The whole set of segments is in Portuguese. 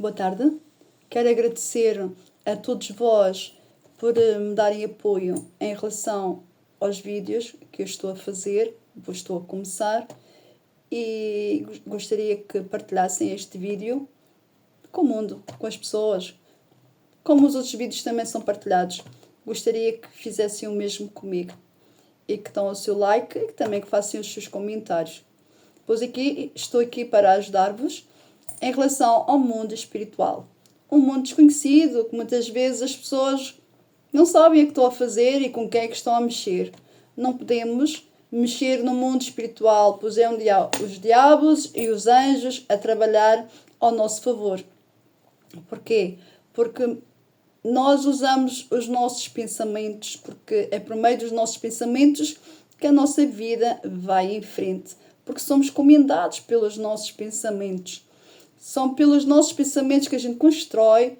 Boa tarde. Quero agradecer a todos vós por me darem apoio em relação aos vídeos que eu estou a fazer, estou a começar, e gostaria que partilhassem este vídeo com o mundo, com as pessoas, como os outros vídeos também são partilhados. Gostaria que fizessem o mesmo comigo e que dão o seu like e que também que façam os seus comentários. Pois estou aqui para ajudar-vos em relação ao mundo espiritual. Um mundo desconhecido, que muitas vezes as pessoas não sabem o que estão a fazer e com quem é que estão a mexer. Não podemos mexer no mundo espiritual, pois é onde há os diabos e os anjos a trabalhar ao nosso favor. Porquê? Porque nós usamos os nossos pensamentos, porque é por meio dos nossos pensamentos que a nossa vida vai em frente. Porque somos comandados pelos nossos pensamentos. São pelos nossos pensamentos que a gente constrói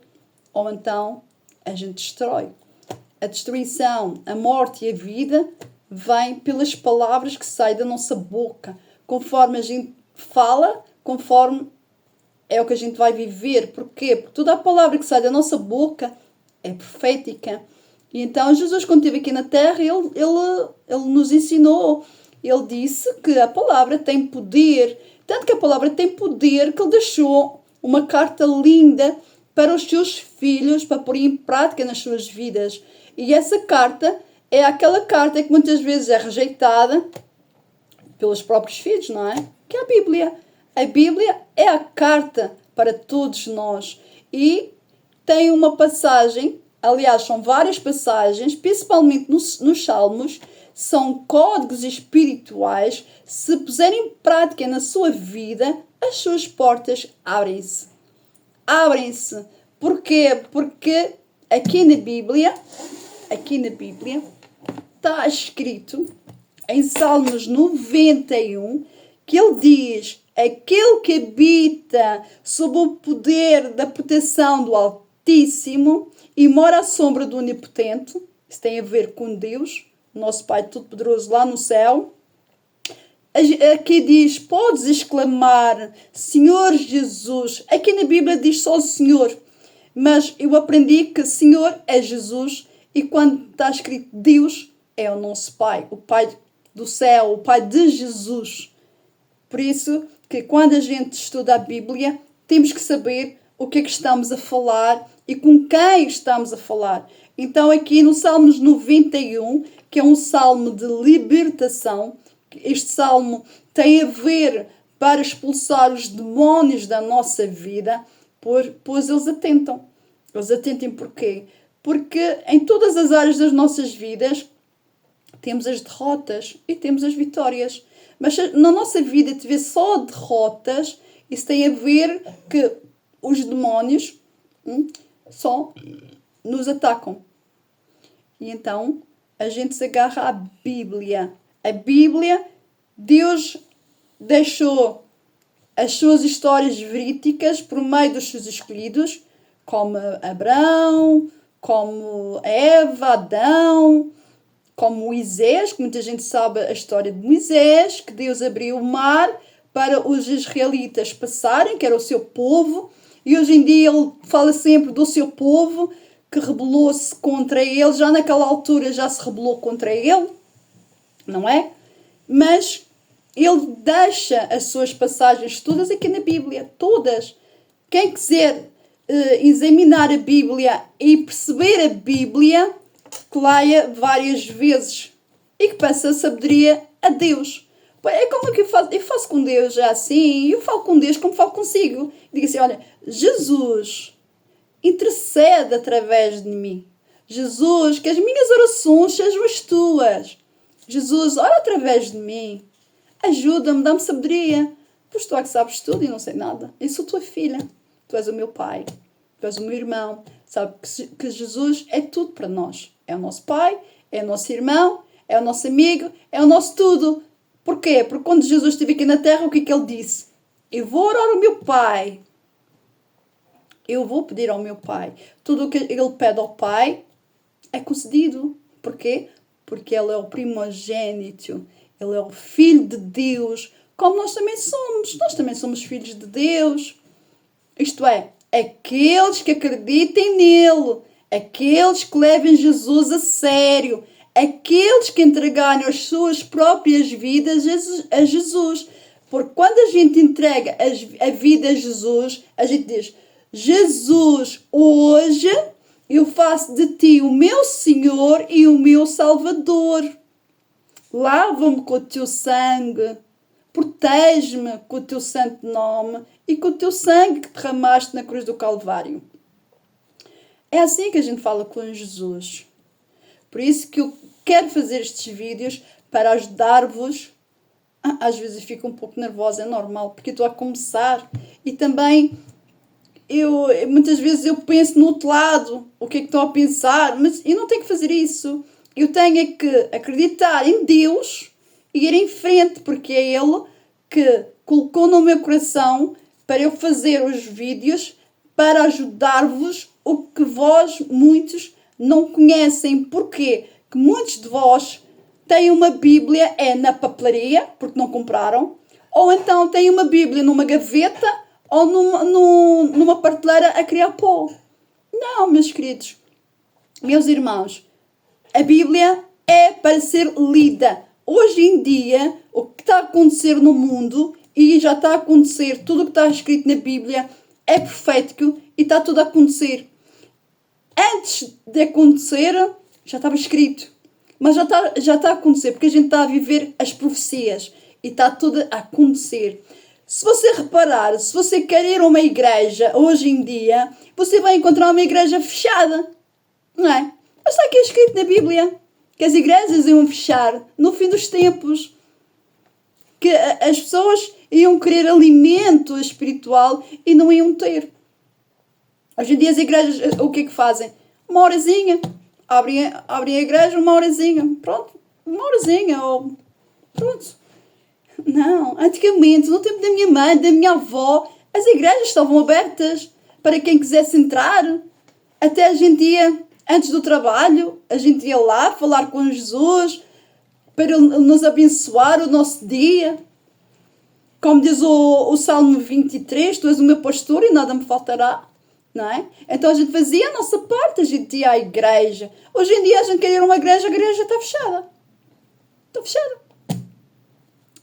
ou então a gente destrói. A destruição, a morte e a vida vêm pelas palavras que saem da nossa boca. Conforme a gente fala, conforme é o que a gente vai viver. Porquê? Porque toda a palavra que sai da nossa boca é profética. E então Jesus, quando esteve aqui na terra, ele nos ensinou. Ele disse que a palavra tem poder. Tanto que a palavra tem poder que ele deixou uma carta linda para os seus filhos, para pôr em prática nas suas vidas. E essa carta é aquela carta que muitas vezes é rejeitada pelos próprios filhos, não é? Que é a Bíblia. A Bíblia é a carta para todos nós. E tem uma passagem, aliás, são várias passagens, principalmente nos Salmos, são códigos espirituais. Se puserem em prática na sua vida, as suas portas abrem-se. Abrem-se. Porquê? Porque aqui na Bíblia está escrito em Salmos 91 que ele diz: aquele que habita sob o poder da proteção do Altíssimo e mora à sombra do Onipotente, isso tem a ver com Deus, nosso Pai Todo-Poderoso lá no céu. Aqui diz, podes exclamar, Senhor Jesus. Aqui na Bíblia diz só o Senhor, mas eu aprendi que Senhor é Jesus, e quando está escrito Deus, é o nosso Pai, o Pai do céu, o Pai de Jesus. Por isso que quando a gente estuda a Bíblia, temos que saber o que é que estamos a falar e com quem estamos a falar. Então aqui no Salmos 91, que é um salmo de libertação, este salmo tem a ver para expulsar os demónios da nossa vida, pois eles atentam. Eles atentem porquê? Porque em todas as áreas das nossas vidas temos as derrotas e temos as vitórias. Mas se na nossa vida tiver só derrotas, isso tem a ver que os demónios só nos atacam. E então a gente se agarra à Bíblia. A Bíblia, Deus deixou as suas histórias verídicas por meio dos seus escolhidos, como Abraão, como Eva, Adão, como Moisés, que muita gente sabe a história de Moisés, que Deus abriu o mar para os israelitas passarem, que era o seu povo, e hoje em dia ele fala sempre do seu povo, que rebelou-se contra ele, já naquela altura já se rebelou contra ele, não é? Mas ele deixa as suas passagens todas aqui na Bíblia, todas. Quem quiser examinar a Bíblia e perceber a Bíblia, que leia várias vezes e que peça a sabedoria a Deus. É como que eu faço com Deus já assim, eu falo com Deus como falo consigo. Digo assim, olha, Jesus, intercede através de mim. Jesus, que as minhas orações sejam as tuas. Jesus, ora através de mim. Ajuda-me, dá-me sabedoria. Pois tu é que sabes tudo e não sei nada. Eu sou tua filha. Tu és o meu pai. Tu és o meu irmão. Sabe que Jesus é tudo para nós. É o nosso pai, é o nosso irmão, é o nosso amigo, é o nosso tudo. Porquê? Porque quando Jesus esteve aqui na terra, o que é que ele disse? Eu vou orar ao meu pai. Eu vou pedir ao meu pai. Tudo o que ele pede ao pai é concedido. Porquê? Porque ele é o primogênito. Ele é o filho de Deus. Como nós também somos. Nós também somos filhos de Deus. Isto é, aqueles que acreditem nele, aqueles que levem Jesus a sério, aqueles que entregarem as suas próprias vidas a Jesus. Porque quando a gente entrega a vida a Jesus, a gente diz: Jesus, hoje eu faço de ti o meu Senhor e o meu Salvador. Lava-me com o teu sangue, protege-me com o teu santo nome e com o teu sangue que derramaste na cruz do Calvário. É assim que a gente fala com Jesus. Por isso que eu quero fazer estes vídeos para ajudar-vos. Às vezes eu fico um pouco nervosa, é normal, porque eu estou a começar. E também, muitas vezes eu penso no outro lado, o que é que estou a pensar, mas eu não tenho que fazer isso. Eu tenho é que acreditar em Deus e ir em frente, porque é Ele que colocou no meu coração para eu fazer os vídeos para ajudar-vos o que vós, muitos, não conhecem. Porquê? Que muitos de vós têm uma Bíblia na papelaria, porque não compraram, ou então têm uma Bíblia numa gaveta ou numa prateleira a criar pó. Não, meus queridos, meus irmãos, a Bíblia é para ser lida. Hoje em dia, o que está a acontecer no mundo, e já está a acontecer, tudo o que está escrito na Bíblia é profético e está tudo a acontecer. Antes de acontecer, já estava escrito. Mas já está a acontecer, porque a gente está a viver as profecias e está tudo a acontecer. Se você reparar, se você quer ir a uma igreja hoje em dia, você vai encontrar uma igreja fechada, não é? Mas está aqui escrito na Bíblia que as igrejas iam fechar no fim dos tempos, que as pessoas iam querer alimento espiritual e não iam ter. Hoje em dia as igrejas, o que é que fazem? Uma horazinha. Abrem a igreja uma horazinha. Pronto. Uma horazinha. Ou... Pronto. Não. Antigamente, no tempo da minha mãe, da minha avó, as igrejas estavam abertas para quem quisesse entrar. Até a gente ia, antes do trabalho, a gente ia lá falar com Jesus para Ele nos abençoar o nosso dia. Como diz o Salmo 23, tu és o meu pastor e nada me faltará. Não é? Então a gente fazia a nossa parte, a gente ia à igreja. Hoje em dia a gente quer ir a uma igreja, a igreja está fechada. Está fechada.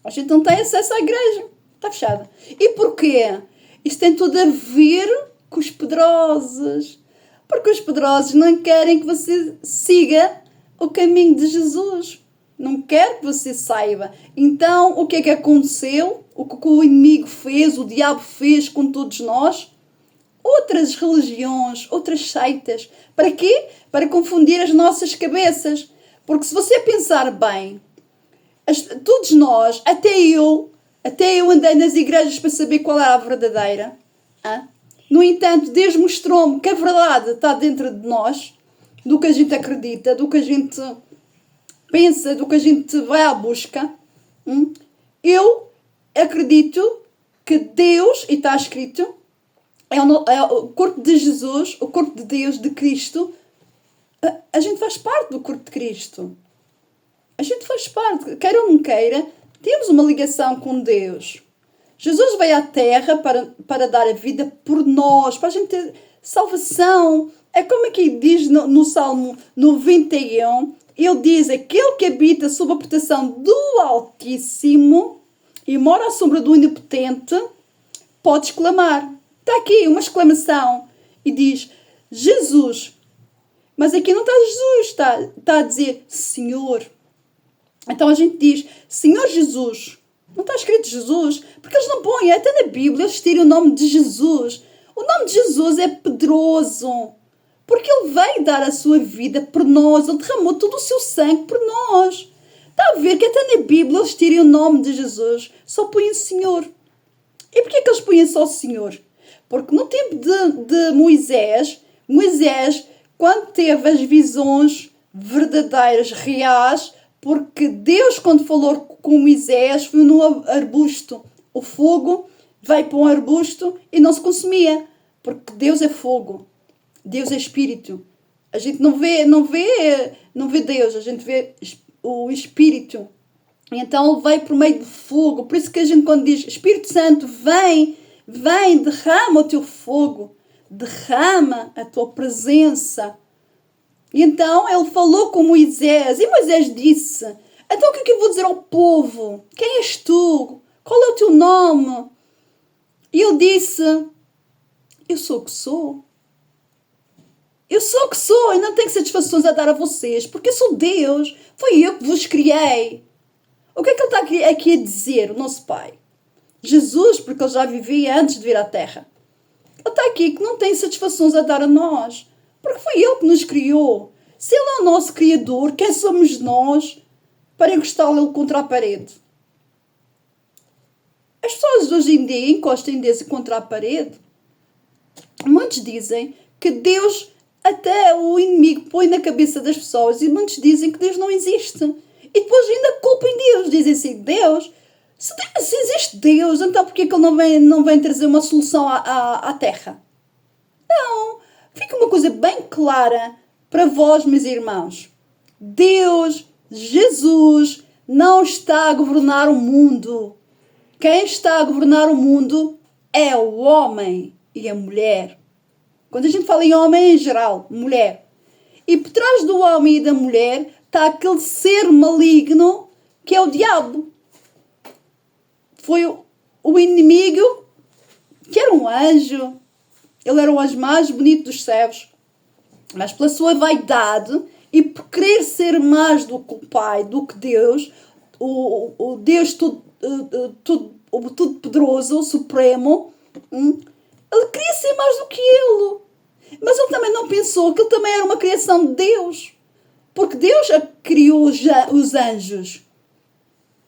A gente não tem acesso à igreja. Está fechada. E porquê? Isto tem tudo a ver com os poderosos. Porque os poderosos não querem que você siga o caminho de Jesus. Não quer que você saiba. Então, o que é que aconteceu? O que o inimigo fez, o diabo fez com todos nós? Outras religiões, outras seitas. Para quê? Para confundir as nossas cabeças. Porque se você pensar bem, todos nós, até eu andei nas igrejas para saber qual era a verdadeira. No entanto, Deus mostrou-me que a verdade está dentro de nós, do que a gente acredita, do que a gente pensa, do que a gente vai à busca. Eu acredito que Deus, e está escrito, é o corpo de Jesus, o corpo de Deus, de Cristo. A gente faz parte do corpo de Cristo. A gente faz parte, queira ou não queira, temos uma ligação com Deus. Jesus veio à Terra para dar a vida por nós, para a gente ter salvação. É como aqui diz no Salmo 91, ele diz: aquele que habita sob a proteção do Altíssimo e mora à sombra do Onipotente, pode exclamar. Está aqui uma exclamação e diz: Jesus. Mas aqui não está Jesus, está a dizer Senhor. Então a gente diz Senhor Jesus. Não está escrito Jesus, porque eles não põem, até na Bíblia eles tiram o nome de Jesus. O nome de Jesus é poderoso, porque Ele veio dar a sua vida por nós, Ele derramou todo o seu sangue por nós. Está a ver que até na Bíblia eles tiram o nome de Jesus, só põem o Senhor. E porquê que eles põem só o Senhor? Porque no tempo de Moisés, quando teve as visões verdadeiras, reais, porque Deus, quando falou com Moisés, foi no arbusto. O fogo veio para um arbusto e não se consumia, porque Deus é fogo, Deus é Espírito. A gente não vê Deus, a gente vê o Espírito. Então ele veio por meio de fogo. Por isso que a gente, quando diz Espírito Santo, vem, derrama o teu fogo, derrama a tua presença. E então ele falou com Moisés, e Moisés disse: então o que é que eu vou dizer ao povo? Quem és tu? Qual é o teu nome? E ele disse: eu sou o que sou. Eu sou o que sou e não tenho satisfações a dar a vocês, porque eu sou Deus. Foi eu que vos criei. O que é que ele está aqui a dizer, o nosso Pai? Jesus, porque ele já vivia antes de vir à Terra. Ele está aqui que não tem satisfações a dar a nós, porque foi ele que nos criou. Se ele é o nosso Criador, quem somos nós para encostá-lo contra a parede? As pessoas hoje em dia encostam em Deus contra a parede. Muitos dizem que Deus, até o inimigo põe na cabeça das pessoas, e muitos dizem que Deus não existe. E depois ainda culpam Deus. Dizem assim: Deus, se existe Deus, então porquê que ele não vem trazer uma solução à Terra? Não. Fica uma coisa bem clara para vós, meus irmãos. Deus, Jesus, não está a governar o mundo. Quem está a governar o mundo é o homem e a mulher. Quando a gente fala em homem, em geral, mulher. E por trás do homem e da mulher está aquele ser maligno que é o diabo. Foi o inimigo que era um anjo. Ele era o anjo mais bonito dos céus. Mas pela sua vaidade e por querer ser mais do que o Pai, do que Deus, o Deus Todo-Poderoso, o Supremo, ele queria ser mais do que ele. Mas ele também não pensou que ele também era uma criação de Deus. Porque Deus criou já os anjos.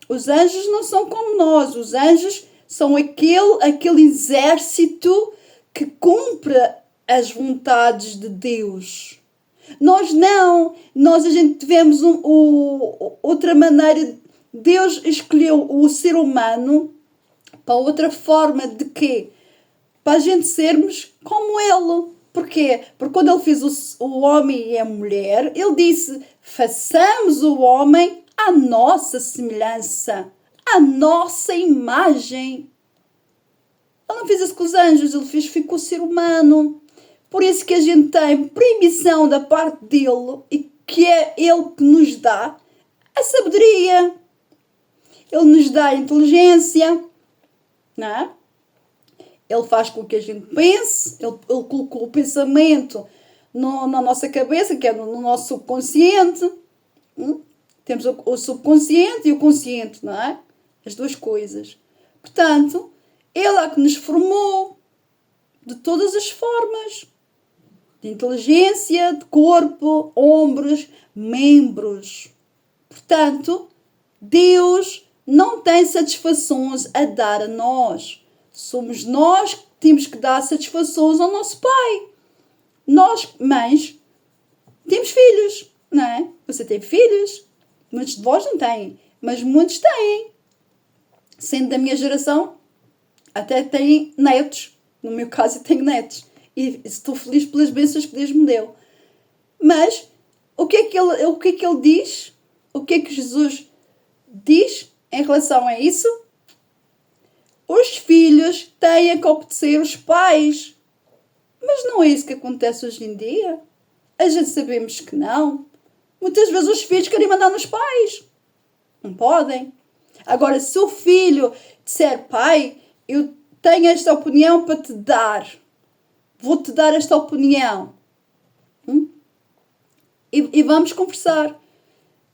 Os anjos não são como nós. Os anjos são aquele exército que cumpre as vontades de Deus. Nós não. Nós a gente tivemos outra maneira. Deus escolheu o ser humano para outra forma de quê? Para a gente sermos como ele. Porquê? Porque quando ele fez o homem e a mulher, ele disse: façamos o homem à nossa semelhança, à nossa imagem. Ele não fez isso com os anjos, ele fez com o ser humano. Por isso que a gente tem permissão da parte dele, e que é ele que nos dá a sabedoria. Ele nos dá a inteligência, não é? Ele faz com que a gente pense, ele colocou o pensamento na nossa cabeça, que é no nosso subconsciente. Temos o subconsciente e o consciente, não é? As duas coisas. Portanto, ele é que nos formou de todas as formas. De inteligência, de corpo, ombros, membros. Portanto, Deus não tem satisfações a dar a nós. Somos nós que temos que dar satisfações ao nosso Pai. Nós, mães, temos filhos, não é? Você tem filhos? Muitos de vós não têm, mas muitos têm. Sendo da minha geração, até têm netos. No meu caso, eu tenho netos. E estou feliz pelas bênçãos que Deus me deu. Mas, o que é que ele diz? O que é que Jesus diz em relação a isso? Os filhos têm que obedecer os pais. Mas não é isso que acontece hoje em dia. A gente sabemos que não. Muitas vezes os filhos querem mandar nos pais. Não podem. Agora, se o filho disser: pai, eu tenho esta opinião para te dar. Vou-te dar esta opinião. E vamos conversar.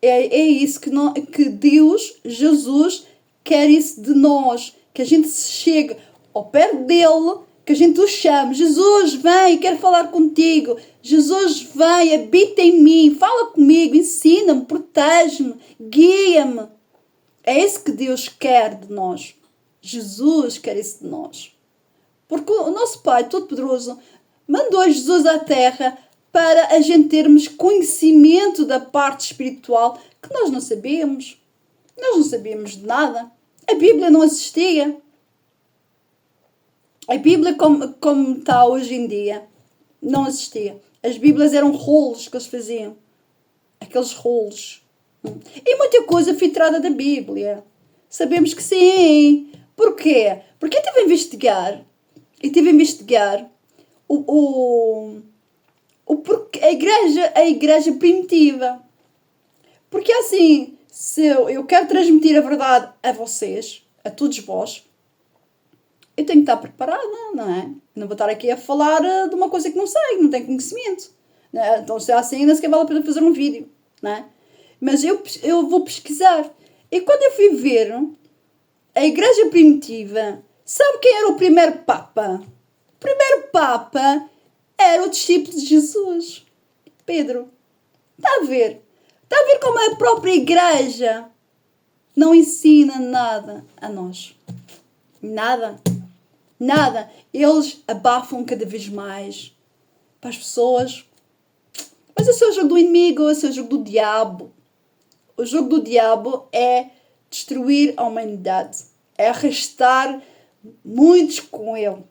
É isso que Deus, Jesus, quer isso de nós. Que a gente chegue ao pé dele, que a gente o chame. Jesus, vem, quero falar contigo. Jesus, vem, habita em mim, fala comigo, ensina-me, protege-me, guia-me. É isso que Deus quer de nós. Jesus quer isso de nós. Porque o nosso Pai Todo-Poderoso mandou Jesus à Terra para a gente termos conhecimento da parte espiritual que nós não sabíamos. Nós não sabíamos de nada. A Bíblia não existia. A Bíblia como está hoje em dia não existia. As Bíblias eram rolos que eles faziam. Aqueles rolos. E muita coisa filtrada da Bíblia. Sabemos que sim. Porquê? Porque eu estive a investigar. a igreja primitiva. Porque assim, se eu quero transmitir a verdade a vocês, a todos vós, eu tenho que estar preparada, não é? Não vou estar aqui a falar de uma coisa que não sei, que não tenho conhecimento. Né? Então, se é assim, não sequer vale a pena fazer um vídeo, não é? Mas eu vou pesquisar. E quando eu fui ver a igreja primitiva, sabe quem era o primeiro Papa? O primeiro Papa era o discípulo de Jesus, Pedro. Está a ver? Está a ver como a própria igreja não ensina nada a nós. Nada. Nada. Eles abafam cada vez mais para as pessoas. Mas esse é o jogo do inimigo, esse é o jogo do diabo. O jogo do diabo é destruir a humanidade. É arrastar muitos com ele.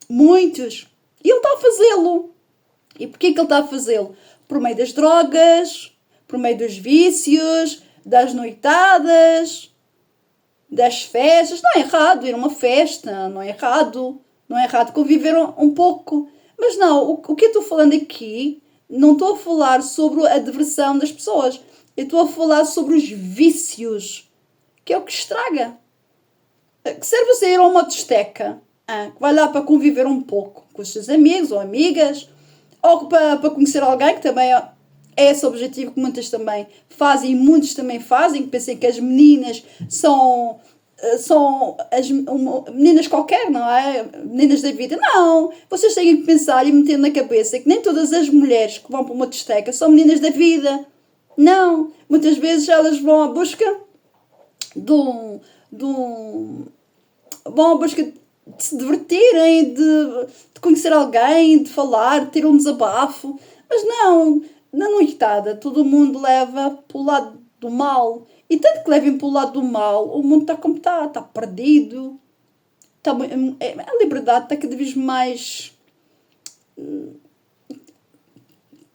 Muitos. E ele está a fazê-lo. E porquê que ele está a fazê-lo? Por meio das drogas, por meio dos vícios, das noitadas, das festas. Não é errado ir a uma festa, não é errado. Não é errado conviver um pouco. Mas não, o que eu estou falando aqui, não estou a falar sobre a diversão das pessoas. Eu estou a falar sobre os vícios, que é o que estraga. Que serve você ir a uma discoteca, que vai lá para conviver um pouco com os seus amigos ou amigas, ou para conhecer alguém, que também é esse o objetivo que muitas também fazem, e muitos também fazem, que pensem que as meninas são meninas qualquer, não é? Meninas da vida. Não! Vocês têm que pensar e meter na cabeça que nem todas as mulheres que vão para uma discoteca são meninas da vida. Não! Muitas vezes elas vão à busca vão à busca de se divertirem, de conhecer alguém, de falar, de ter um desabafo. Mas não, na noitada todo mundo leva para o lado do mal. E tanto que levem para o lado do mal, o mundo está como está perdido. A liberdade está cada vez mais...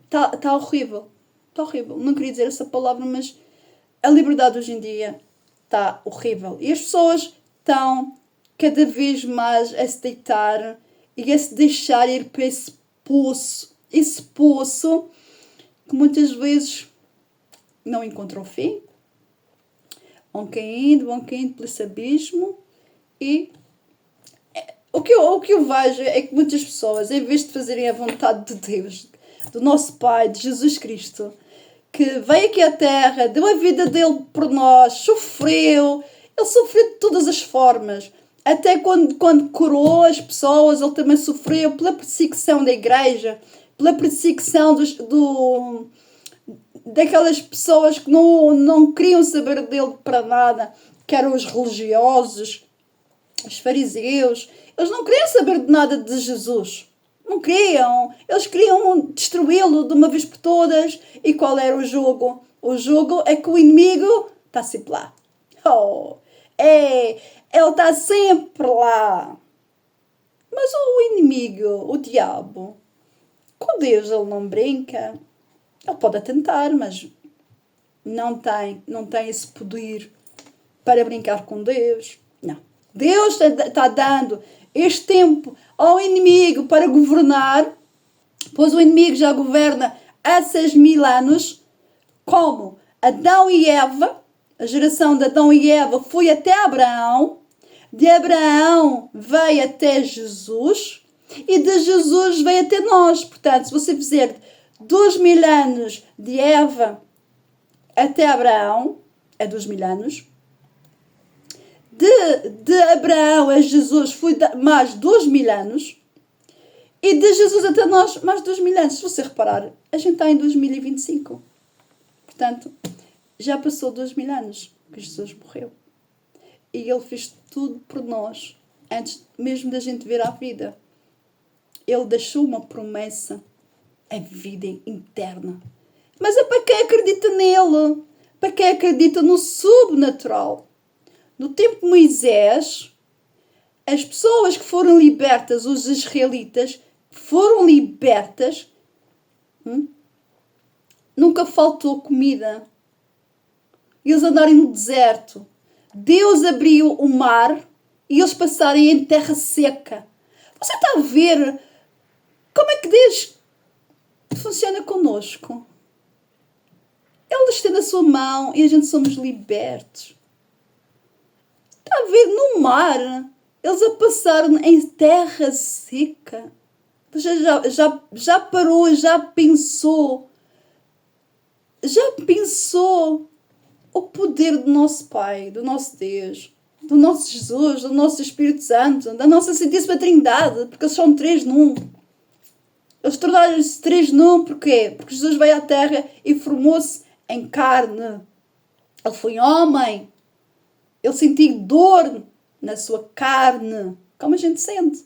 Está horrível. Está horrível. Não queria dizer essa palavra, mas a liberdade hoje em dia está horrível. E as pessoas estão cada vez mais a se deitar e a se deixar ir para esse poço que muitas vezes não encontra o fim. Vão caindo por esse abismo e o que eu vejo é que muitas pessoas, em vez de fazerem a vontade de Deus, do nosso Pai, de Jesus Cristo, que veio aqui à Terra, deu a vida dele por nós, sofreu, ele sofreu de todas as formas. Até quando curou as pessoas, ele também sofreu pela perseguição da igreja, pela perseguição daquelas pessoas que não queriam saber dele para nada, que eram os religiosos, os fariseus. Eles não queriam saber de nada de Jesus. Não queriam. Eles queriam destruí-lo de uma vez por todas. E qual era o jogo? O jogo é que o inimigo está sempre lá. Ele está sempre lá. Mas o inimigo, o diabo, com Deus ele não brinca. Ele pode tentar, mas não tem esse poder para brincar com Deus. Não. Deus está dando este tempo ao inimigo para governar, pois o inimigo já governa há 6.000 anos, como Adão e Eva. A geração de Adão e Eva foi até Abraão, de Abraão veio até Jesus e de Jesus veio até nós. Portanto, se você fizer 2.000 anos de Eva até Abraão, é 2.000 anos. De Abraão a Jesus foi mais 2.000 anos. E de Jesus até nós, mais 2.000 anos. Se você reparar, a gente está em 2025. Portanto, já passou 2.000 anos que Jesus morreu. E ele fez tudo por nós, antes mesmo da gente ver a vida. Ele deixou uma promessa, a vida eterna. Mas é para quem acredita nele, para quem acredita no sobrenatural. No tempo de Moisés, as pessoas que foram libertas, os israelitas, foram libertas, nunca faltou comida. Eles andarem no deserto. Deus abriu o mar e eles passarem em terra seca. Você está a ver Como é que Deus funciona conosco? Ele estende a sua mão e a gente somos libertos. Está a ver no mar, eles a passaram em terra seca. Já parou, já pensou o poder do nosso Pai, do nosso Deus, do nosso Jesus, do nosso Espírito Santo, da nossa Santíssima Trindade, porque eles são três num. Eles tornaram-se três num, porquê? Porque Jesus veio à Terra e formou-se em carne. Ele foi homem. Ele sentiu dor na sua carne, como a gente sente.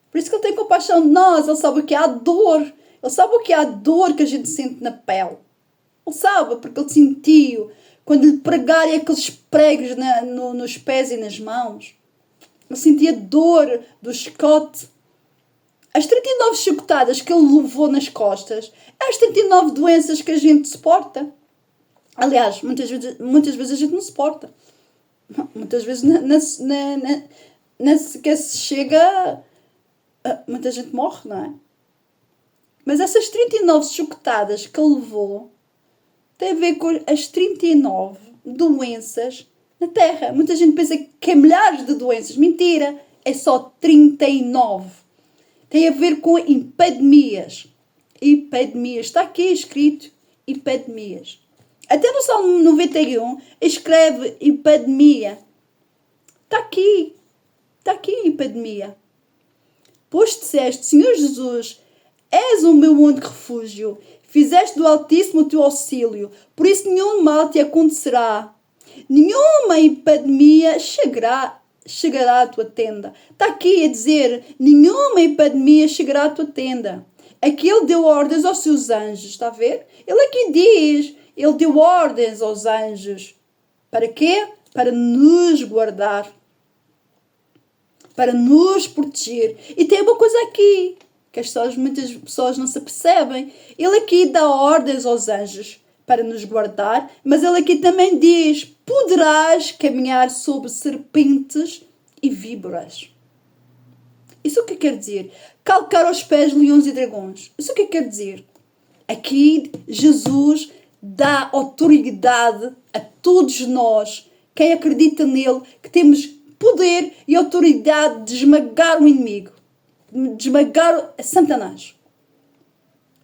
Por isso que ele tem compaixão de nós. Ele sabe o que é a dor. Ele sabe o que é a dor que a gente sente na pele. Ele sabe, porque ele sentiu quando lhe pregarem aqueles pregos nos pés e nas mãos. Ele sentia dor do chicote. As 39 chicotadas que ele levou nas costas, as 39 doenças que a gente suporta. Aliás, muitas vezes a gente não suporta. Muitas vezes nem sequer se chega... Muita gente morre, não é? Mas essas 39 chicotadas que ele levou tem a ver com as 39 doenças na Terra. Muita gente pensa que é milhares de doenças. Mentira! É só 39. Tem a ver com epidemias. Epidemias. Está aqui escrito epidemias. Até no Salmo 91 escreve epidemia. Está aqui epidemia. Pois disseste, Senhor Jesus, és o meu único refúgio. Fizeste do Altíssimo o teu auxílio. Por isso nenhum mal te acontecerá. Nenhuma epidemia chegará à tua tenda. Está aqui a dizer, nenhuma epidemia chegará à tua tenda. Aqui ele deu ordens aos seus anjos. Está a ver? Ele aqui diz, ele deu ordens aos anjos. Para quê? Para nos guardar. Para nos proteger. E tem uma coisa aqui, que muitas pessoas não se percebem. Ele aqui dá ordens aos anjos para nos guardar, mas ele aqui também diz, poderás caminhar sobre serpentes e víboras. Isso o que quer dizer? Calcar aos pés leões e dragões. Isso o que quer dizer? Aqui Jesus dá autoridade a todos nós, quem acredita nele, que temos poder e autoridade de esmagar o inimigo, de esmagar Satanás.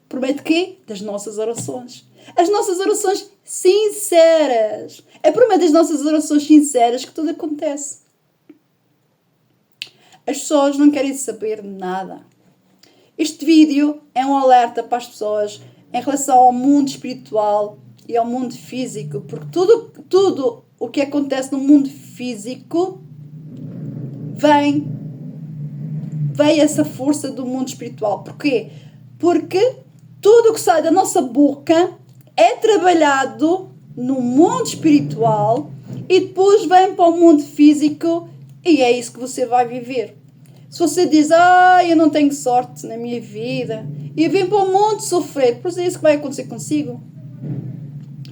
Promete quê? Das nossas orações. As nossas orações sinceras. É por meio das nossas orações sinceras que tudo acontece. As pessoas não querem saber nada. Este vídeo é um alerta para as pessoas em relação ao mundo espiritual e ao mundo físico. Porque tudo o que acontece no mundo físico vem essa força do mundo espiritual. Porquê? Porque tudo o que sai da nossa boca é trabalhado no mundo espiritual e depois vem para o mundo físico e é isso que você vai viver. Se você diz, eu não tenho sorte na minha vida e vem para o mundo sofrer, pois é isso que vai acontecer consigo.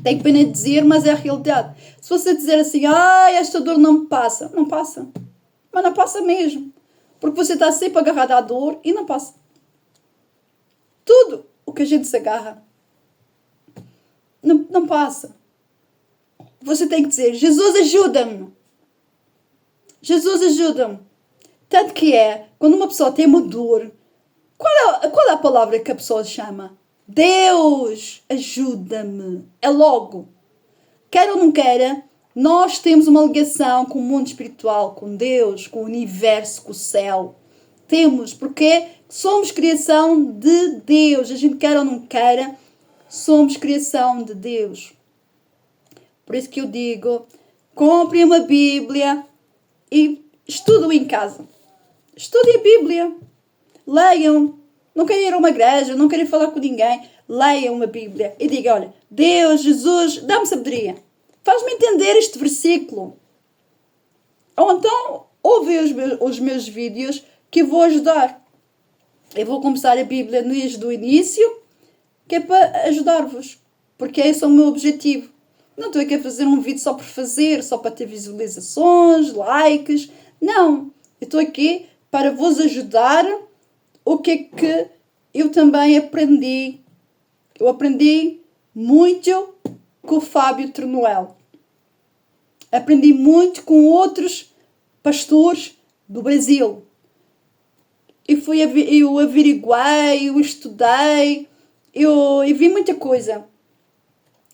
Tenho pena de dizer, mas é a realidade. Se você dizer assim, esta dor não me passa, não passa. Mas não passa mesmo. Porque você está sempre agarrado à dor e não passa. Tudo o que a gente se agarra não passa. Você tem que dizer, Jesus ajuda-me. Jesus ajuda-me. Tanto que quando uma pessoa tem uma dor, qual é a palavra que a pessoa chama? Deus ajuda-me. É logo. Quer ou não queira, nós temos uma ligação com o mundo espiritual, com Deus, com o universo, com o céu. Temos, porque somos criação de Deus. A gente quer ou não queira, somos criação de Deus. Por isso que eu digo, comprem uma Bíblia e estudem em casa. Estudem a Bíblia. Leiam. Não querem ir a uma igreja, não querem falar com ninguém. Leiam uma Bíblia e digam, olha, Deus, Jesus, dá-me sabedoria. Faz-me entender este versículo. Ou então, ouve os meus vídeos que eu vou ajudar. Eu vou começar a Bíblia desde o início, que é para ajudar-vos. Porque esse é o meu objetivo. Não estou aqui a fazer um vídeo só por fazer, só para ter visualizações, likes. Não. Eu estou aqui para vos ajudar o que é que eu também aprendi. Eu aprendi muito com o Fábio Ternoel. Aprendi muito com outros pastores do Brasil. Eu averiguei, eu estudei, eu vi muita coisa.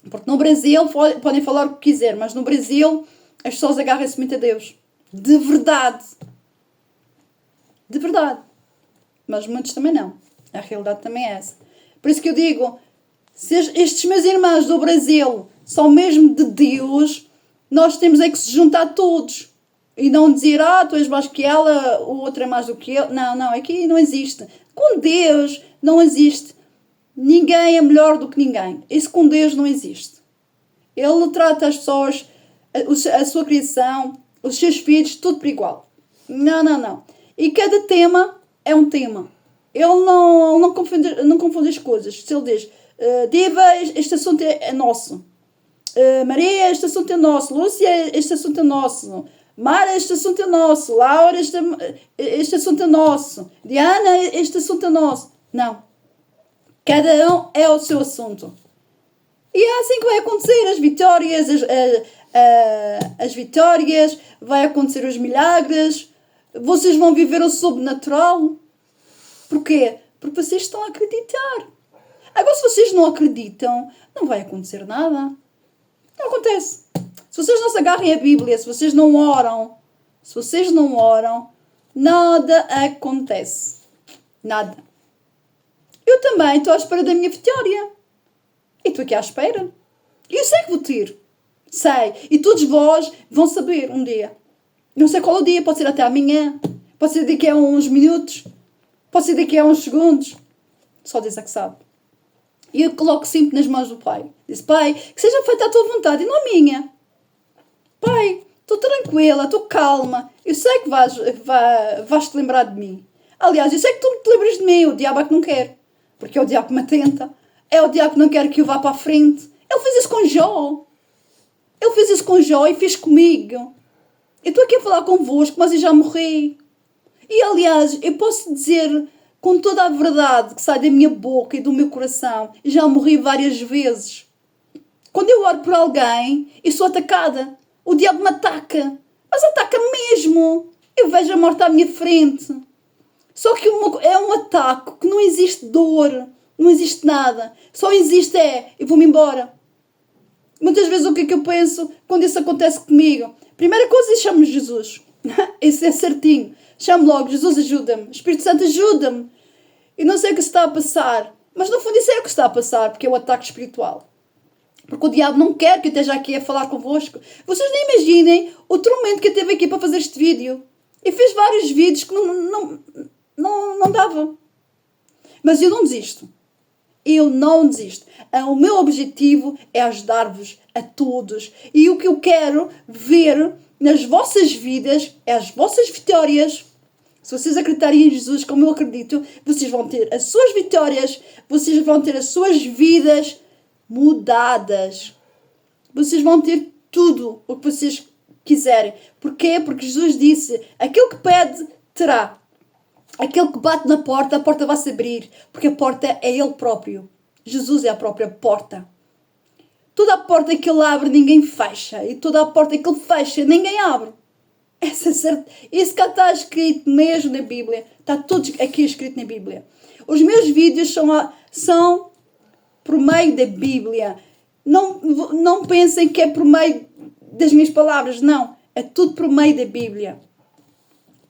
Porque no Brasil, podem falar o que quiser, mas no Brasil as pessoas agarram-se muito a Deus. De verdade. De verdade. Mas muitos também não. A realidade também é essa. Por isso que eu digo, se estes meus irmãos do Brasil são mesmo de Deus, nós temos é que se juntar todos. E não dizer, tu és mais que ela, o outro é mais do que ele. Não, aqui não existe. Com Deus não existe. Ninguém é melhor do que ninguém. Isso com Deus não existe. Ele trata as pessoas, a sua criação, os seus filhos, tudo por igual. Não. E cada tema é um tema. Ele não confunde as coisas. Se ele diz, Diva, este assunto é nosso. Maria, este assunto é nosso. Lúcia, este assunto é nosso. Mara, este assunto é nosso. Laura, este assunto é nosso. Diana, este assunto é nosso. Não. Cada um é o seu assunto. E é assim que vai acontecer as vitórias, as vitórias, vai acontecer os milagres. Vocês vão viver o sobrenatural. Porquê? Porque vocês estão a acreditar. Agora, se vocês não acreditam, não vai acontecer nada. Não acontece. Se vocês não se agarrem à Bíblia, se vocês não oram, nada acontece. Nada. Eu também estou à espera da minha vitória. E estou aqui à espera. E eu sei que vou ter. Sei. E todos vós vão saber um dia. Não sei qual é o dia. Pode ser até amanhã. Pode ser daqui a uns minutos. Pode ser daqui a uns segundos. Só Deus é que sabe. E eu coloco sempre nas mãos do Pai. Diz, Pai, que seja feita a tua vontade e não a minha. Pai, estou tranquila, estou calma. Eu sei que vais te lembrar de mim. Aliás, eu sei que tu te lembras de mim. O diabo é que não quer. Porque é o diabo que me atenta. É o diabo que não quer que eu vá para a frente. Ele fez isso com Jó. Ele fez isso com Jó e fez comigo. Eu estou aqui a falar convosco, mas eu já morri. E aliás, eu posso dizer com toda a verdade que sai da minha boca e do meu coração, eu já morri várias vezes. Quando eu oro por alguém, eu sou atacada. O diabo me ataca. Mas ataca mesmo. Eu vejo a morte à minha frente. Só que é um ataque que não existe dor. Não existe nada. Só existe eu vou-me embora. Muitas vezes o que é que eu penso quando isso acontece comigo? Primeira coisa, eu chamo Jesus. Isso é certinho. Chamo logo, Jesus ajuda-me. Espírito Santo ajuda-me. Eu não sei o que se está a passar. Mas no fundo isso é o que está a passar. Porque é o ataque espiritual. Porque o diabo não quer que eu esteja aqui a falar convosco. Vocês nem imaginem o tormento que eu teve aqui para fazer este vídeo. Eu fiz vários vídeos que não dava. Mas eu não desisto. Eu não desisto. O meu objetivo é ajudar-vos a todos. E o que eu quero ver nas vossas vidas é as vossas vitórias. Se vocês acreditarem em Jesus, como eu acredito, vocês vão ter as suas vitórias. Vocês vão ter as suas vidas mudadas. Vocês vão ter tudo o que vocês quiserem. Porquê? Porque Jesus disse, aquele que pede, terá. Aquele que bate na porta, a porta vai se abrir. Porque a porta é Ele próprio. Jesus é a própria porta. Toda a porta que Ele abre, ninguém fecha. E toda a porta que Ele fecha, ninguém abre. Essa é certo. Isso cá está escrito mesmo na Bíblia. Está tudo aqui escrito na Bíblia. Os meus vídeos são por meio da Bíblia. Não pensem que é por meio das minhas palavras. Não. É tudo por meio da Bíblia.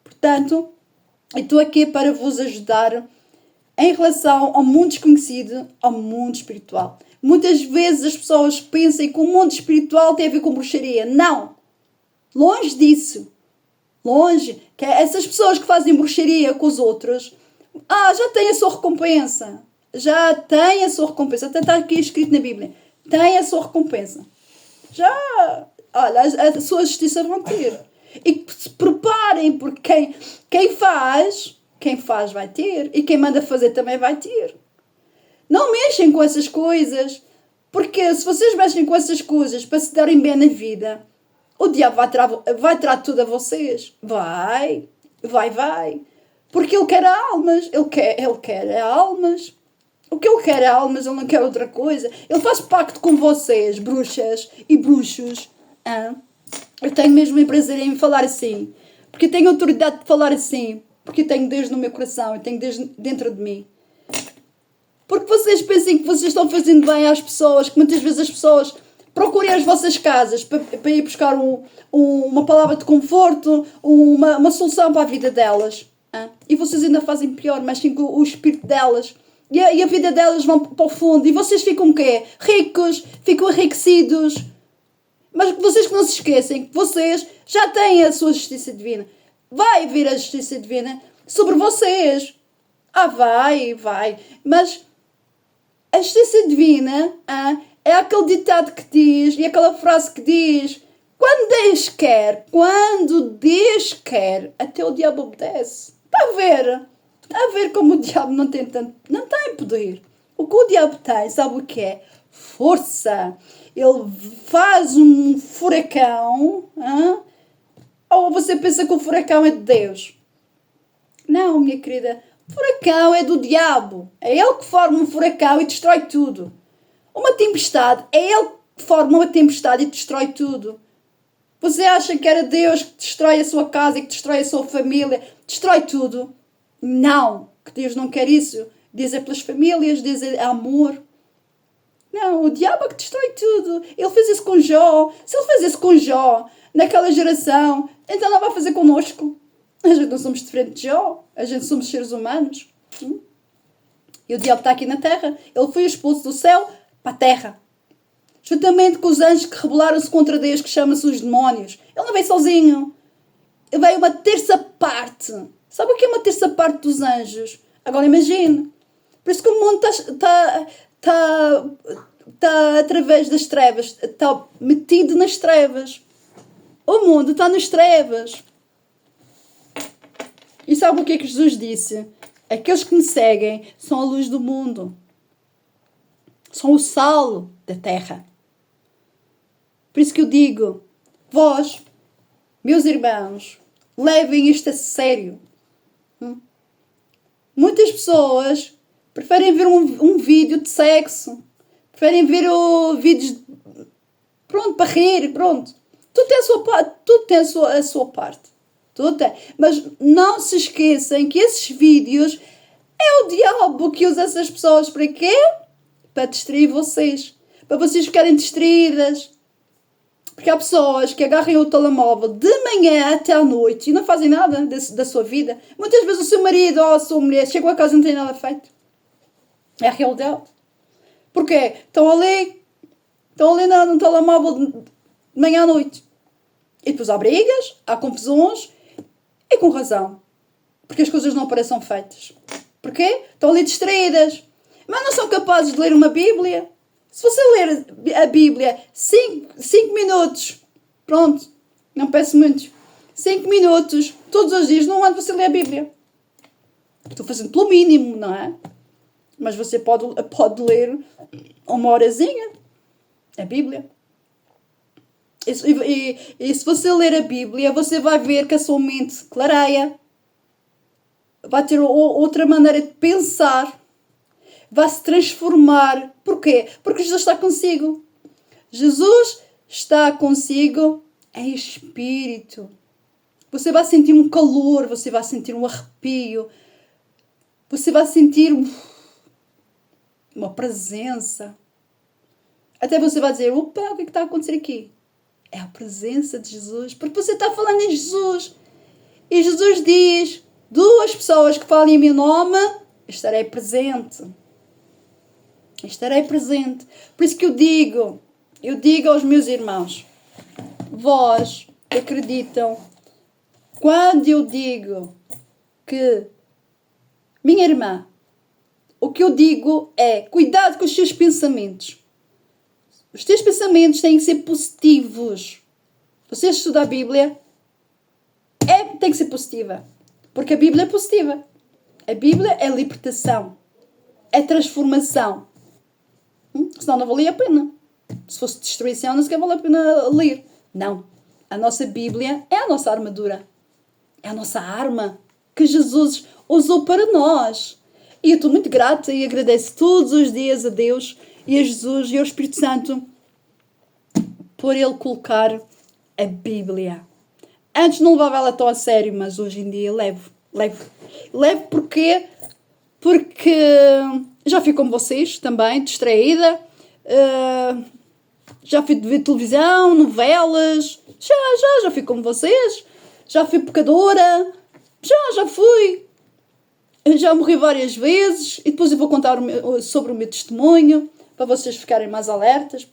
Portanto, eu estou aqui para vos ajudar em relação ao mundo desconhecido, ao mundo espiritual. Muitas vezes as pessoas pensam que o mundo espiritual tem a ver com bruxaria. Não! Longe disso. Longe. Que essas pessoas que fazem bruxaria com os outros, já têm a sua recompensa. Já têm a sua recompensa. Até está aqui escrito na Bíblia. Tem a sua recompensa. Olha, a sua justiça vão ter. E que se preparem, porque quem faz vai ter. E quem manda fazer também vai ter. Não mexem com essas coisas. Porque se vocês mexem com essas coisas para se darem bem na vida, o diabo vai tirar tudo a vocês. Vai. Porque ele quer almas. Ele quer almas. O que ele quer é almas, ele não quer outra coisa. Ele faz pacto com vocês, bruxas e bruxos. Eu tenho mesmo prazer em falar assim. Porque tenho autoridade de falar assim. Porque tenho Deus no meu coração. Eu tenho Deus dentro de mim. Porque vocês pensem que vocês estão fazendo bem às pessoas. Que muitas vezes as pessoas procurem as vossas casas para ir buscar uma palavra de conforto. Uma solução para a vida delas. E vocês ainda fazem pior. Mexem com o espírito delas. E a vida delas vão para o fundo. E vocês ficam o quê? Ricos. Ficam enriquecidos. Mas vocês que não se esquecem que vocês já têm a sua justiça divina. Vai vir a justiça divina sobre vocês. Vai. Mas a justiça divina é aquele ditado que diz, e aquela frase que diz, quando Deus quer, até o diabo obedece. Está a ver como o diabo não tem poder. O que o diabo tem, sabe o que é? Força. Ele faz um furacão. Ou você pensa que o furacão é de Deus? Não, minha querida. O furacão é do diabo. É ele que forma um furacão e destrói tudo. Uma tempestade. É ele que forma uma tempestade e destrói tudo. Você acha que era Deus que destrói a sua casa e que destrói a sua família? Destrói tudo. Não. Que Deus não quer isso. Deus é pelas famílias. Deus é amor. Não, o diabo é que destrói tudo. Ele fez isso com Jó. Se ele fez isso com Jó, naquela geração, então não vai fazer connosco. A gente não somos diferentes de Jó. A gente somos seres humanos. E o diabo está aqui na terra. Ele foi expulso do céu para a terra. Juntamente com os anjos que rebelaram-se contra Deus, que chama-se os demónios. Ele não veio sozinho. Ele veio uma terça parte. Sabe o que é uma terça parte dos anjos? Agora imagine. Por isso que o mundo está através das trevas. Está metido nas trevas. O mundo está nas trevas. E sabe o que é que Jesus disse? Aqueles que me seguem são a luz do mundo. São o sal da terra. Por isso que eu digo, vós, meus irmãos, levem isto a sério. Muitas pessoas preferem ver um vídeo de sexo. Preferem ver vídeos para rir, pronto. Tudo tem a sua parte. Tudo tem a sua parte. Tudo tem. Mas não se esqueçam que esses vídeos é o diabo que usa essas pessoas para quê? Para distrair vocês. Para vocês ficarem distraídas. Porque há pessoas que agarram o telemóvel de manhã até à noite e não fazem nada da sua vida. Muitas vezes o seu marido ou a sua mulher chegam a casa e não tem nada feito. É a realidade. Porquê? Estão ali no telemóvel de manhã à noite. E depois há brigas, há confusões e com razão. Porque as coisas não aparecem feitas. Porquê? Estão ali distraídas. Mas não são capazes de ler uma Bíblia. Se você ler a Bíblia 5 minutos, pronto, não peço muito, 5 minutos, todos os dias, não anda você ler a Bíblia. Estou fazendo pelo mínimo, não é? Mas você pode ler uma horazinha a Bíblia. E se você ler a Bíblia, você vai ver que a sua mente clareia. Vai ter outra maneira de pensar. Vai se transformar. Porquê? Porque Jesus está consigo. Jesus está consigo em espírito. Você vai sentir um calor, você vai sentir um arrepio. Você vai sentir uma presença. Até você vai dizer, opa, o que está a acontecer aqui? É a presença de Jesus. Porque você está falando em Jesus. E Jesus diz, 2 pessoas que falem em meu nome, estarei presente. Estarei presente. Por isso que eu digo aos meus irmãos, vós acreditam, quando eu digo que, minha irmã, o que eu digo é, cuidado com os seus pensamentos. Os teus pensamentos têm que ser positivos. Você estuda a Bíblia, tem que ser positiva. Porque a Bíblia é positiva. A Bíblia é libertação. É transformação. Senão não valia a pena. Se fosse destruição, não sequer vale a pena ler. Não. A nossa Bíblia é a nossa armadura. É a nossa arma. que Jesus usou para nós. E eu estou muito grata e agradeço todos os dias a Deus e a Jesus e ao Espírito Santo por Ele colocar a Bíblia. Antes não levava ela tão a sério, mas hoje em dia levo. Levo porque já fui como vocês também, distraída. Já fui ver televisão, novelas. Já fui como vocês. Já fui pecadora. Já fui. Já morri várias vezes. E depois eu vou contar sobre o meu testemunho, para vocês ficarem mais alertas.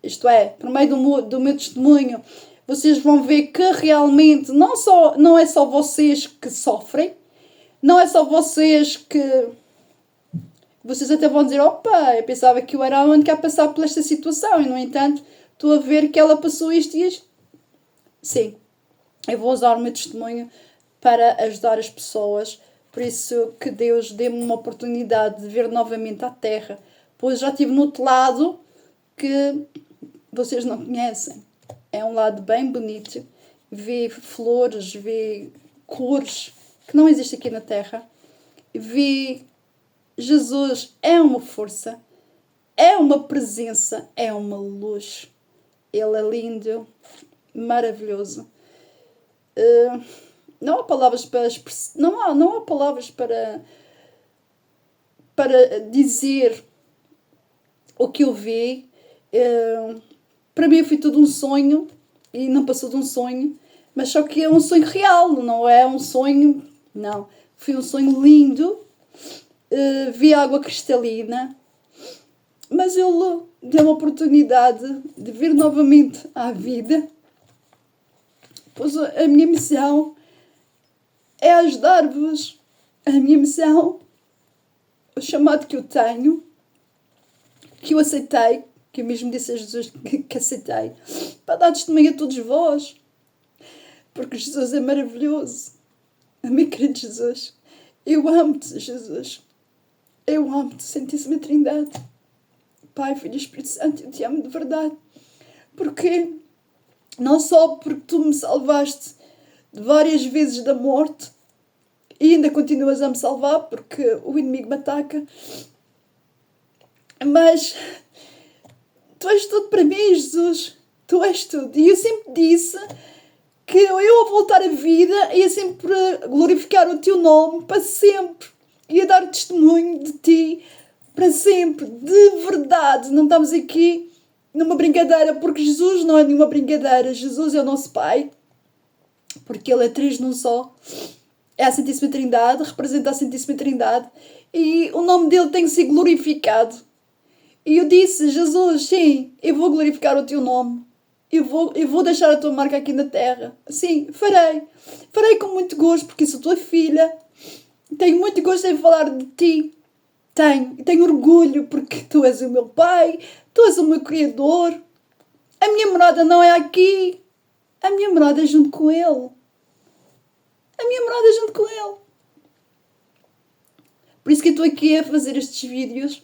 Isto é, por meio do meu testemunho, vocês vão ver que realmente não é só vocês que sofrem. Não é só vocês que... Vocês até vão dizer, opa, eu pensava que eu era a única a passar por esta situação. E, no entanto, estou a ver que ela passou isto e isto. Sim, eu vou usar o meu testemunho para ajudar as pessoas. Por isso que Deus dê-me uma oportunidade de ver novamente a terra. Pois já estive no outro lado que vocês não conhecem. É um lado bem bonito. Vê flores, vê cores que não existem aqui na terra. Vê Jesus, é uma força, é uma presença, é uma luz. Ele é lindo, maravilhoso. Não há palavras para não há palavras para dizer o que eu vi. Para mim foi tudo um sonho e não passou de um sonho, mas só que é um sonho real, não é um sonho, não. Foi um sonho lindo. Vi água cristalina, mas ele deu uma oportunidade de vir novamente à vida. Pois a minha missão é ajudar-vos. A minha missão, o chamado que eu tenho, que eu aceitei, que eu mesmo disse a Jesus que aceitei, para dar testemunho a todos vós. Porque Jesus é maravilhoso. Meu querido Jesus, eu amo-te, Jesus. Eu amo-te, Santíssima Trindade. Pai, Filho e Espírito Santo, eu te amo de verdade. Porque, não só porque tu me salvaste de várias vezes da morte, e ainda continuas a me salvar, porque o inimigo me ataca, mas tu és tudo para mim, Jesus. Tu és tudo. E eu sempre disse que eu, ao voltar à vida, ia sempre glorificar o teu nome para sempre. Ia dar testemunho de ti para sempre, de verdade. Não estamos aqui numa brincadeira, porque Jesus não é nenhuma brincadeira. Jesus é o nosso Pai, porque Ele é três num só. É a Santíssima Trindade, representa a Santíssima Trindade, e o nome dele tem que ser glorificado. E eu disse, Jesus, sim, eu vou glorificar o teu nome. Eu vou deixar a tua marca aqui na terra. Sim, farei. Farei com muito gosto, porque sou tua filha. Tenho muito gosto em falar de ti. Tenho orgulho porque tu és o meu Pai, tu és o meu Criador. A minha morada não é aqui. A minha morada é junto com Ele. A minha morada é junto com Ele. Por isso que eu estou aqui a fazer estes vídeos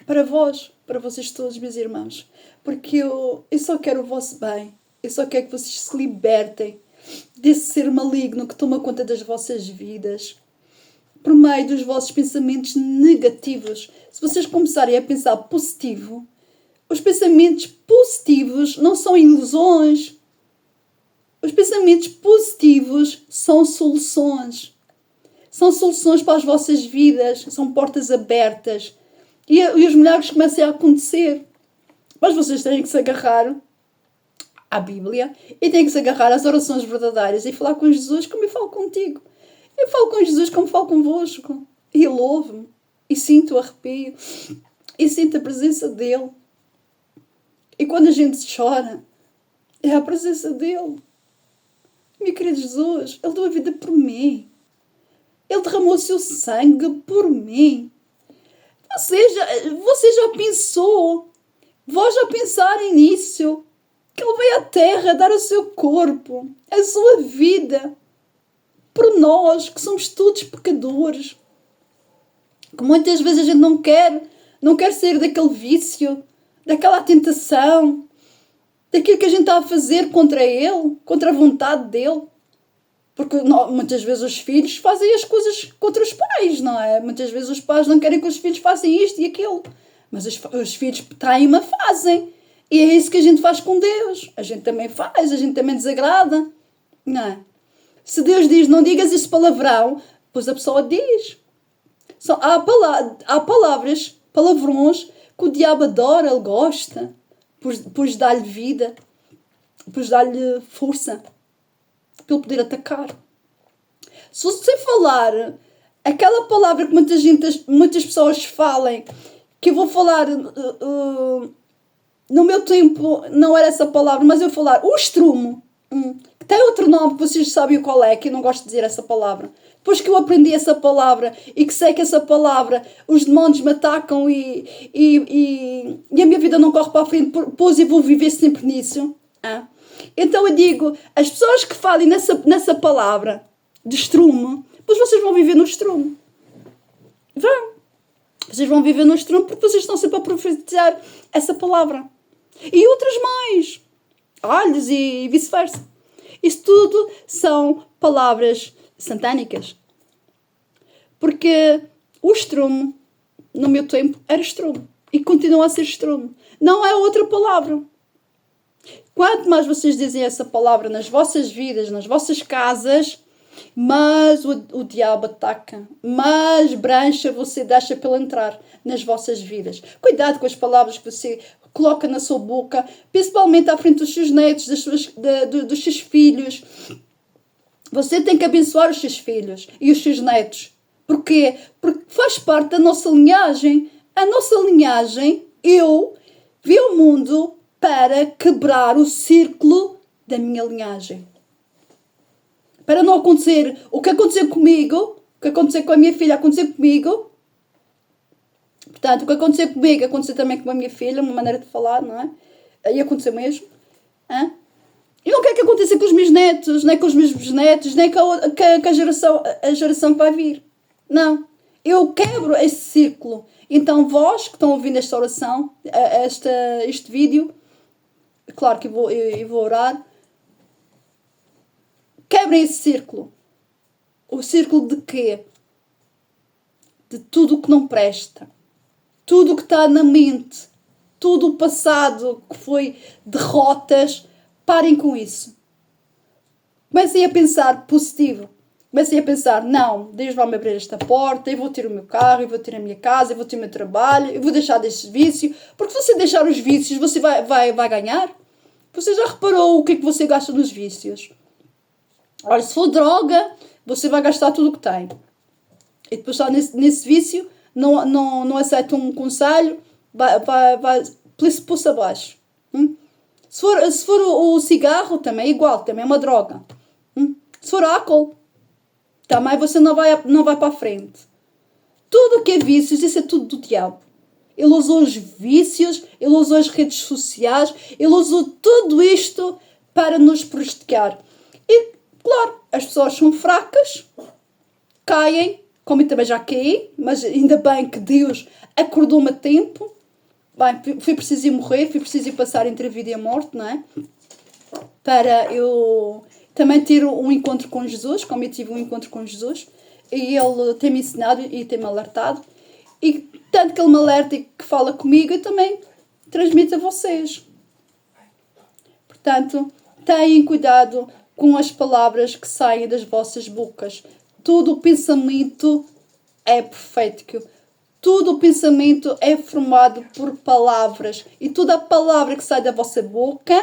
para vós, para vocês todos, meus irmãos. Porque eu só quero o vosso bem. Eu só quero que vocês se libertem desse ser maligno que toma conta das vossas vidas, por meio dos vossos pensamentos negativos. Se vocês começarem a pensar positivo, os pensamentos positivos não são ilusões. Os pensamentos positivos são soluções. São soluções para as vossas vidas. São portas abertas. E os milagres começam a acontecer. Mas vocês têm que se agarrar à Bíblia e têm que se agarrar às orações verdadeiras e falar com Jesus como eu falo contigo. Eu falo com Jesus como falo convosco. E Ele ouve-me. E sinto o arrepio. E sinto a presença dEle. E quando a gente chora, é a presença dEle. Meu querido Jesus, Ele deu a vida por mim. Ele derramou o seu sangue por mim. Você já pensou? Vós já pensarem nisso? Que Ele veio à terra dar o seu corpo, a sua vida, por nós, que somos todos pecadores. Que muitas vezes a gente não quer sair daquele vício, daquela tentação, daquilo que a gente está a fazer contra Ele, contra a vontade dEle. Porque muitas vezes os filhos fazem as coisas contra os pais, não é? Muitas vezes os pais não querem que os filhos façam isto e aquilo. Mas os filhos traem-me, fazem. E é isso que a gente faz com Deus. A gente também faz, a gente também desagrada. Não é? Se Deus diz, não digas esse palavrão, pois a pessoa diz. Há palavras, palavrões, que o diabo adora, ele gosta. Pois dá-lhe vida. Pois dá-lhe força. Para ele poder atacar. Se você falar aquela palavra que muitas pessoas falem, que eu vou falar, no meu tempo não era essa palavra, mas eu vou falar o estrumo, que tem outro nome que vocês sabem qual é, que eu não gosto de dizer essa palavra. Depois que eu aprendi essa palavra e que sei que essa palavra, os demónios me atacam e a minha vida não corre para a frente, pois eu vou viver sempre nisso. Então eu digo, as pessoas que falem nessa palavra de estrume, pois vocês vão viver no estrume. Vocês vão viver no estrume porque vocês estão sempre a profetizar essa palavra. E outras mais. Olhos e vice-versa. Isso tudo são palavras satânicas. Porque o estrume, no meu tempo, era estrume. E continua a ser estrume. Não é outra palavra. Quanto mais vocês dizem essa palavra nas vossas vidas, nas vossas casas, mais o diabo ataca, mais brancha você deixa para ele entrar nas vossas vidas. Cuidado com as palavras que você coloca na sua boca, principalmente à frente dos seus netos, dos seus filhos. Você tem que abençoar os seus filhos e os seus netos. Porquê? Porque faz parte da nossa linhagem. A nossa linhagem, eu vi o mundo para quebrar o círculo da minha linhagem. Para não acontecer o que aconteceu comigo, o que aconteceu com a minha filha, aconteceu comigo. Portanto, o que aconteceu comigo, aconteceu também com a minha filha, uma maneira de falar, não é? E aconteceu mesmo. E não quero que aconteça com os meus netos, nem com os meus bisnetos, nem com a geração que vai vir. Não. Eu quebro esse círculo. Então, vós que estão ouvindo esta oração, este vídeo, claro que eu vou orar, quebrem esse círculo. O círculo de quê? De tudo o que não presta. Tudo o que está na mente. Tudo o passado que foi derrotas. Parem com isso. Comecem a pensar positivo. Comecem a pensar, não, Deus vai-me abrir esta porta, eu vou ter o meu carro, eu vou ter a minha casa, eu vou ter o meu trabalho, eu vou deixar deste vício. Porque se você deixar os vícios, você vai ganhar. Você já reparou o que é que você gasta nos vícios? Ora, se for droga, você vai gastar tudo o que tem. E depois está nesse vício, não aceita um conselho, vai pôr-se abaixo. Se for o cigarro, também é igual, também é uma droga. Se for álcool, também você não vai para a frente. Tudo o que é vícios, isso é tudo do diabo. Ele usou os vícios, ele usou as redes sociais, ele usou tudo isto para nos prejudicar. E, claro, as pessoas são fracas, caem, como eu também já caí, mas ainda bem que Deus acordou-me a tempo. Bem, foi preciso ir morrer, foi preciso ir passar entre a vida e a morte, não é? Para eu também ter um encontro com Jesus, como eu tive um encontro com Jesus. E Ele tem-me ensinado e tem-me alertado. E tanto que Ele me alerta e que fala comigo, eu também transmito a vocês. Portanto, tenham cuidado com as palavras que saem das vossas bocas. Todo o pensamento é perfeito. Todo o pensamento é formado por palavras. E toda a palavra que sai da vossa boca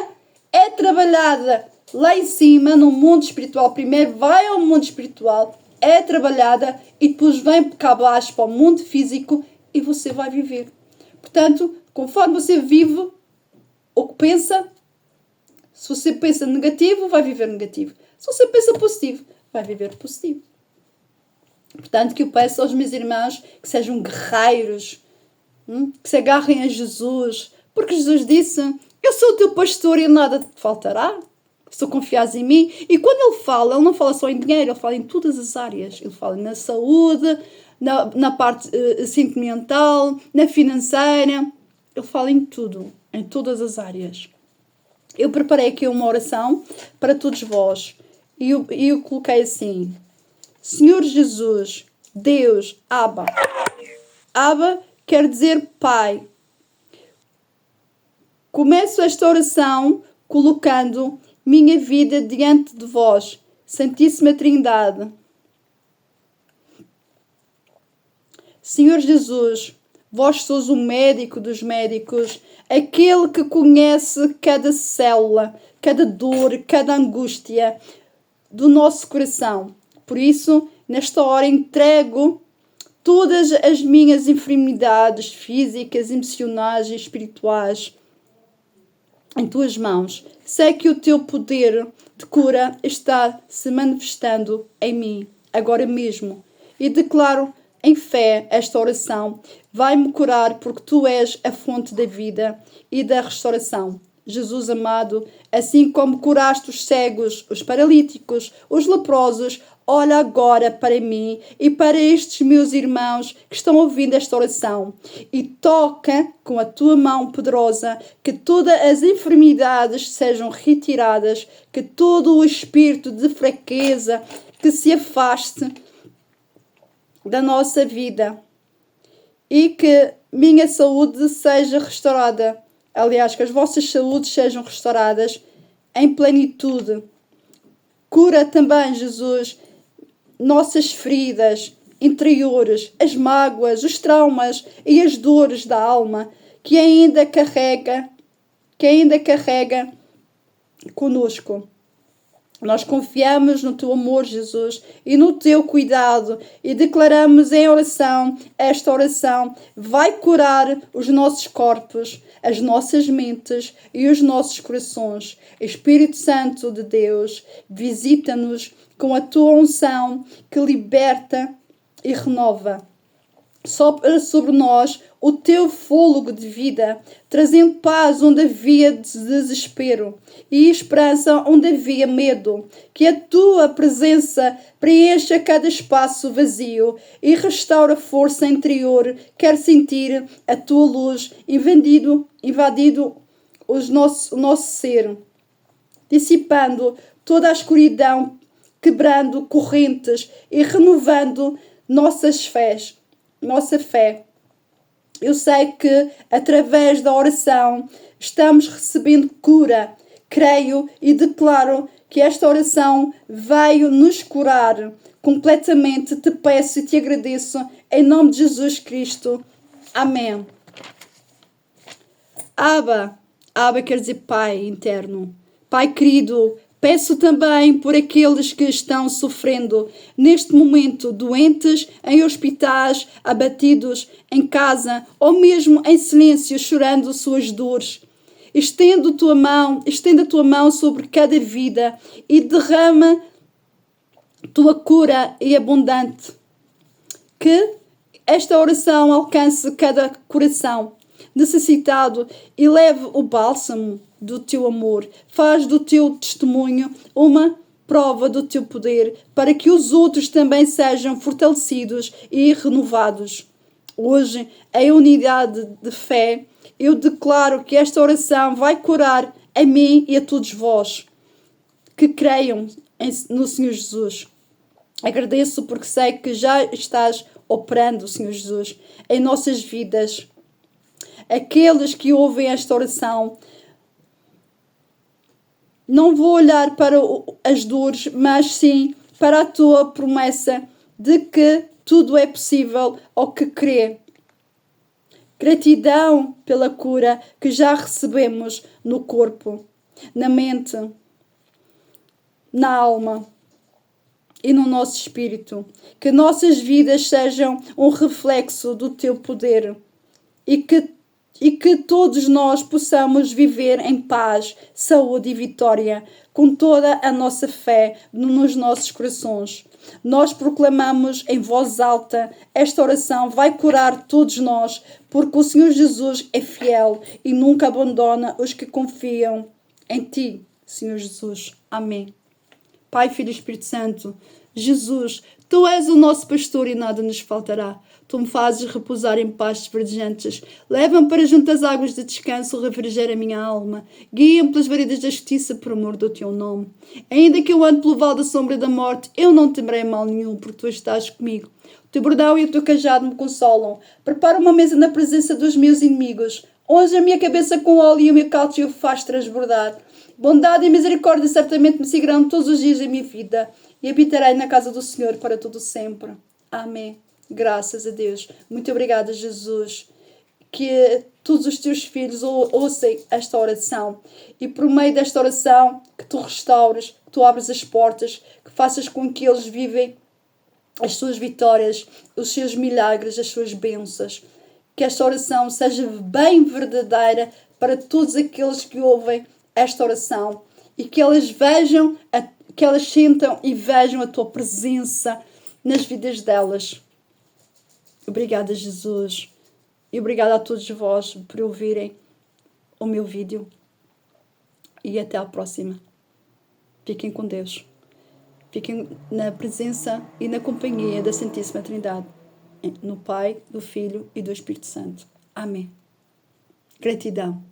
é trabalhada lá em cima, no mundo espiritual. Primeiro vai ao mundo espiritual, é trabalhada e depois vem cá abaixo para o mundo físico e você vai viver. Portanto, conforme você vive o que pensa, se você pensa negativo, vai viver negativo. Se você pensa positivo, vai viver positivo. Portanto, que eu peço aos meus irmãos que sejam guerreiros, que se agarrem a Jesus, porque Jesus disse, eu sou o teu pastor e nada te faltará. Se confiares em mim. E quando ele não fala só em dinheiro, ele fala em todas as áreas. Ele fala na saúde, na parte sentimental, na financeira. Ele fala em tudo, em todas as áreas. Eu preparei aqui uma oração para todos vós. eu coloquei assim: Senhor Jesus, Deus, Abba. Abba quer dizer Pai. Começo esta oração colocando minha vida diante de vós, Santíssima Trindade. Senhor Jesus, vós sois o médico dos médicos, aquele que conhece cada célula, cada dor, cada angústia do nosso coração. Por isso, nesta hora entrego todas as minhas enfermidades físicas, emocionais e espirituais em tuas mãos. Sei que o teu poder de cura está se manifestando em mim, agora mesmo. E declaro em fé esta oração. Vai-me curar porque tu és a fonte da vida e da restauração. Jesus amado, assim como curaste os cegos, os paralíticos, os leprosos, olha agora para mim e para estes meus irmãos que estão ouvindo esta oração e toca com a tua mão poderosa que todas as enfermidades sejam retiradas, que todo o espírito de fraqueza que se afaste da nossa vida e que minha saúde seja restaurada. Aliás, que as vossas saúdes sejam restauradas em plenitude. Cura também, Jesus, nossas feridas interiores, as mágoas, os traumas e as dores da alma que ainda carrega conosco. Nós confiamos no teu amor, Jesus, e no teu cuidado e declaramos em oração, esta oração vai curar os nossos corpos, as nossas mentes e os nossos corações. Espírito Santo de Deus, visita-nos com a tua unção que liberta e renova. Sopra sobre nós o teu fôlego de vida, trazendo paz onde havia desespero e esperança onde havia medo. Que a tua presença preencha cada espaço vazio e restaura força interior. Quer sentir a tua luz invadido o nosso ser, dissipando toda a escuridão, quebrando correntes e renovando nossa fé. Eu sei que através da oração estamos recebendo cura. Creio e declaro que esta oração veio nos curar completamente. Te peço e te agradeço em nome de Jesus Cristo. Amém. Abba quer dizer Pai interno. Pai querido, peço também por aqueles que estão sofrendo neste momento, doentes, em hospitais, abatidos, em casa ou mesmo em silêncio, chorando suas dores. Estenda a tua mão sobre cada vida e derrama tua cura e abundante. Que esta oração alcance cada coração necessitado e leve o bálsamo do teu amor. Faz do teu testemunho uma prova do teu poder para que os outros também sejam fortalecidos e renovados. Hoje, em unidade de fé, eu declaro que esta oração vai curar a mim e a todos vós que creiam no Senhor Jesus. Agradeço porque sei que já estás operando, Senhor Jesus, em nossas vidas. Aqueles que ouvem esta oração, não vou olhar para as dores, mas sim para a tua promessa de que tudo é possível ao que crê. Gratidão pela cura que já recebemos no corpo, na mente, na alma e no nosso espírito. Que nossas vidas sejam um reflexo do teu poder e que todos nós possamos viver em paz, saúde e vitória, com toda a nossa fé nos nossos corações. Nós proclamamos em voz alta, esta oração vai curar todos nós, porque o Senhor Jesus é fiel e nunca abandona os que confiam em Ti, Senhor Jesus. Amém. Pai, Filho e Espírito Santo, Jesus, Tu és o nosso pastor e nada nos faltará. Tu me fazes repousar em pastos verdejantes. Leva-me para junto às águas de descanso, refrigera a minha alma. Guia-me pelas veredas da justiça, por amor do teu nome. Ainda que eu ande pelo vale da sombra da morte, eu não temerei mal nenhum, porque tu estás comigo. O teu bordão e o teu cajado me consolam. Prepara uma mesa na presença dos meus inimigos. Unge a minha cabeça com óleo e o meu cálice o faz transbordar. Bondade e misericórdia certamente me seguirão todos os dias da minha vida, e habitarei na casa do Senhor para todo sempre. Amém. Graças a Deus. Muito obrigada, Jesus. Que todos os teus filhos ouçam esta oração, e por meio desta oração que tu restaures, que tu abres as portas, que faças com que eles vivem as suas vitórias, os seus milagres, as suas bênçãos. Que esta oração seja bem verdadeira para todos aqueles que ouvem esta oração, e que elas vejam, que elas sintam e vejam a tua presença nas vidas delas. Obrigada, Jesus. E obrigada a todos vós por ouvirem o meu vídeo. E até à próxima. Fiquem com Deus. Fiquem na presença e na companhia da Santíssima Trindade. No Pai, do Filho e do Espírito Santo. Amém. Gratidão.